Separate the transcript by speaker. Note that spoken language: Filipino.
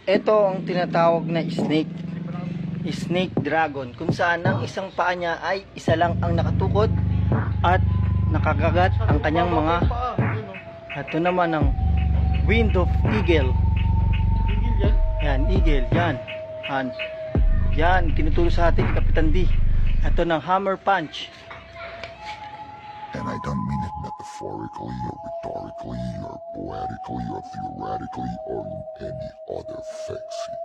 Speaker 1: Ito ang tinatawag na snake dragon, kung saan ang isang paa niya ay isa lang ang nakatukod at nakagagat ang kanyang mga. Ito naman ang wind of eagle. Yan, eagle, yan. Yan, tinuturo sa atin Kapitan D. Ito ng hammer punch.
Speaker 2: And I don't mean it metaphorically or rhetorically or poetically or theoretically or in any other fancy